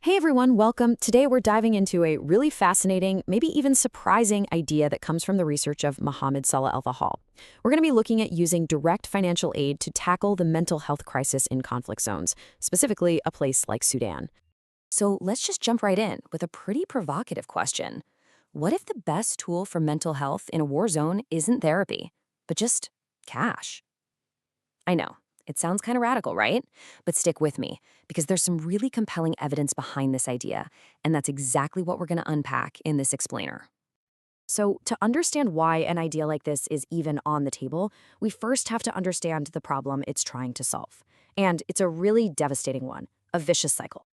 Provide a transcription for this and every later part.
Hey everyone, welcome. Today we're diving into a really fascinating, maybe even surprising idea that comes from the research of Mohammed Salah Alfahal. We're going to be looking at using direct financial aid to tackle the mental health crisis in conflict zones, specifically a place like Sudan. So let's just jump right in with a pretty provocative question. What if the best tool for mental health in a war zone isn't therapy, but just cash? I know. It sounds kind of radical, right? But stick with me, because there's some really compelling evidence behind this idea, and that's exactly what we're going to unpack in this explainer. So, to understand why an idea like this is even on the table, we first have to understand the problem it's trying to solve. And it's a really devastating one, a vicious cycle.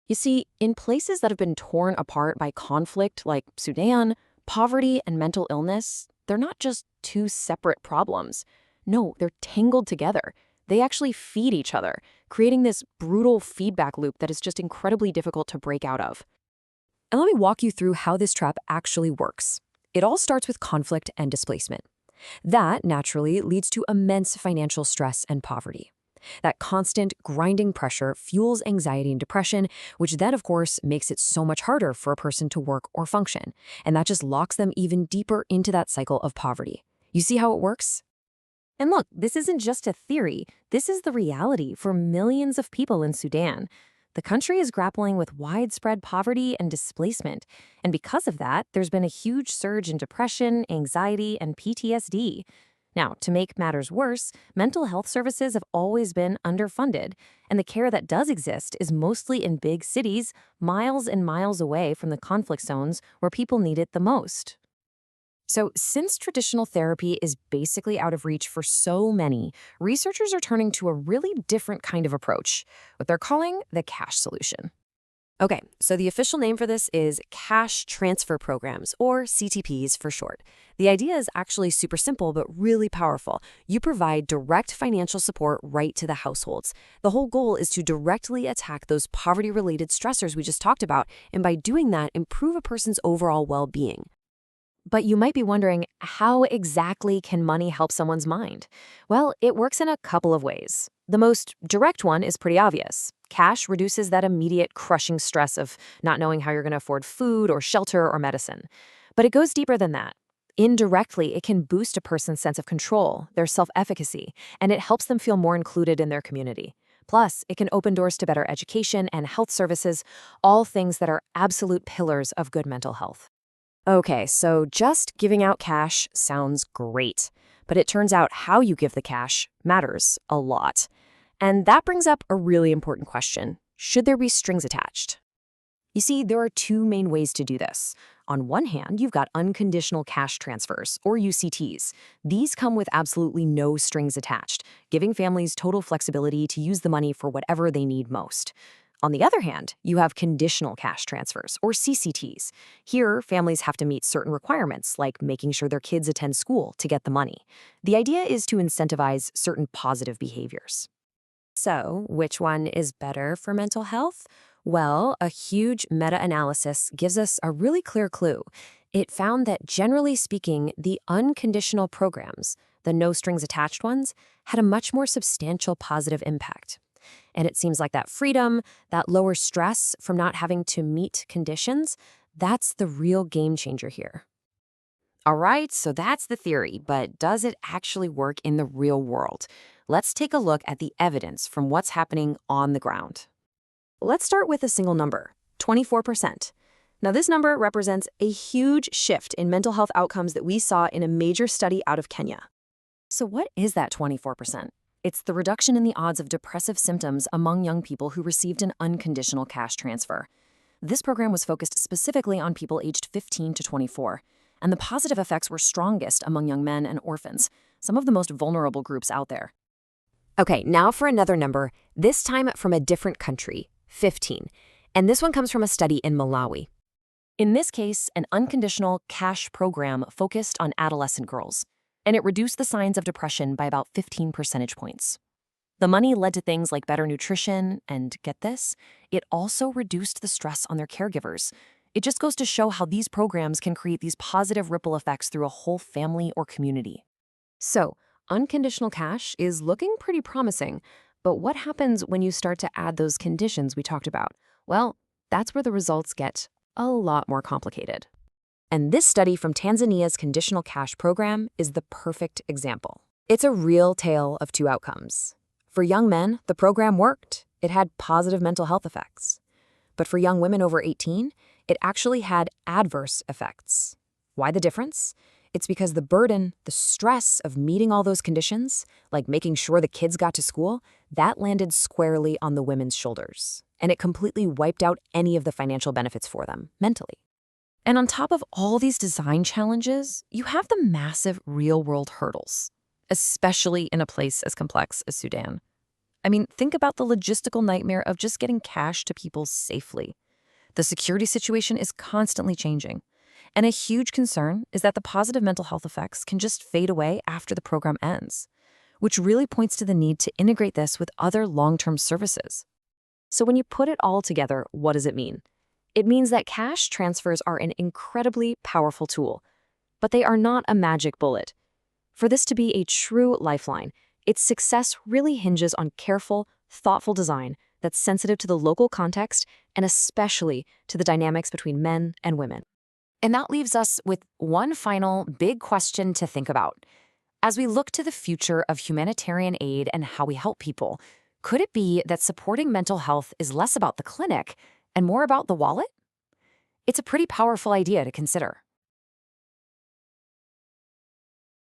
You see, in places that have been torn apart by conflict like Sudan, poverty and mental illness, they're not just two separate problems. No, they're tangled together. They actually feed each other, creating this brutal feedback loop that is just incredibly difficult to break out of. And let me walk you through how this trap actually works. It all starts with conflict and displacement. That, naturally, leads to immense financial stress and poverty. That constant, grinding pressure fuels anxiety and depression, which then, of course, makes it so much harder for a person to work or function. And that just locks them even deeper into that cycle of poverty. You see how it works? And look, this isn't just a theory. This is the reality for millions of people in Sudan. The country is grappling with widespread poverty and displacement. And because of that, there's been a huge surge in depression, anxiety, and PTSD. Now, to make matters worse, mental health services have always been underfunded, and the care that does exist is mostly in big cities, miles and miles away from the conflict zones where people need it the most. So, since traditional therapy is basically out of reach for so many, researchers are turning to a really different kind of approach, what they're calling the cash solution. Okay, so the official name for this is Cash Transfer Programs, or CTPs for short. The idea is actually super simple but really powerful. You provide direct financial support right to the households. The whole goal is to directly attack those poverty-related stressors we just talked about, and by doing that, improve a person's overall well-being. But you might be wondering, how exactly can money help someone's mind? Well, it works in a couple of ways. The most direct one is pretty obvious. Cash reduces that immediate crushing stress of not knowing how you're going to afford food or shelter or medicine. But it goes deeper than that. Indirectly, it can boost a person's sense of control, their self-efficacy, and it helps them feel more included in their community. Plus, it can open doors to better education and health services, all things that are absolute pillars of good mental health. Okay, so just giving out cash sounds great, but it turns out how you give the cash matters a lot. And that brings up a really important question. Should there be strings attached? You see, there are two main ways to do this. On one hand, you've got unconditional cash transfers, or UCTs. These come with absolutely no strings attached, giving families total flexibility to use the money for whatever they need most. On the other hand, you have conditional cash transfers, or CCTs. Here, families have to meet certain requirements, like making sure their kids attend school to get the money. The idea is to incentivize certain positive behaviors. So, which one is better for mental health? Well, a huge meta-analysis gives us a really clear clue. It found that, generally speaking, the unconditional programs, the no-strings-attached ones, had a much more substantial positive impact. And it seems like that freedom, that lower stress from not having to meet conditions, that's the real game changer here. All right, so that's the theory, but does it actually work in the real world? Let's take a look at the evidence from what's happening on the ground. Let's start with a single number, 24%. Now, this number represents a huge shift in mental health outcomes that we saw in a major study out of Kenya. So what is that 24%? It's the reduction in the odds of depressive symptoms among young people who received an unconditional cash transfer. This program was focused specifically on people aged 15 to 24, and the positive effects were strongest among young men and orphans, some of the most vulnerable groups out there. Okay, now for another number, this time from a different country, 15. And this one comes from a study in Malawi. In this case, an unconditional cash program focused on adolescent girls, and it reduced the signs of depression by about 15 percentage points. The money led to things like better nutrition, and get this, it also reduced the stress on their caregivers. It just goes to show how these programs can create these positive ripple effects through a whole family or community. So, unconditional cash is looking pretty promising, but what happens when you start to add those conditions we talked about? Well, that's where the results get a lot more complicated. And this study from Tanzania's Conditional Cash Program is the perfect example. It's a real tale of two outcomes. For young men, the program worked. It had positive mental health effects. But for young women over 18, it actually had adverse effects. Why the difference? It's because the burden, the stress of meeting all those conditions, like making sure the kids got to school, that landed squarely on the women's shoulders. And it completely wiped out any of the financial benefits for them, mentally. And on top of all these design challenges, you have the massive real-world hurdles, especially in a place as complex as Sudan. I mean, think about the logistical nightmare of just getting cash to people safely. The security situation is constantly changing. And a huge concern is that the positive mental health effects can just fade away after the program ends, which really points to the need to integrate this with other long-term services. So when you put it all together, what does it mean? It means that cash transfers are an incredibly powerful tool, but they are not a magic bullet. For this to be a true lifeline, its success really hinges on careful, thoughtful design that's sensitive to the local context and especially to the dynamics between men and women. And that leaves us with one final big question to think about. As we look to the future of humanitarian aid and how we help people, could it be that supporting mental health is less about the clinic and more about the wallet? It's a pretty powerful idea to consider.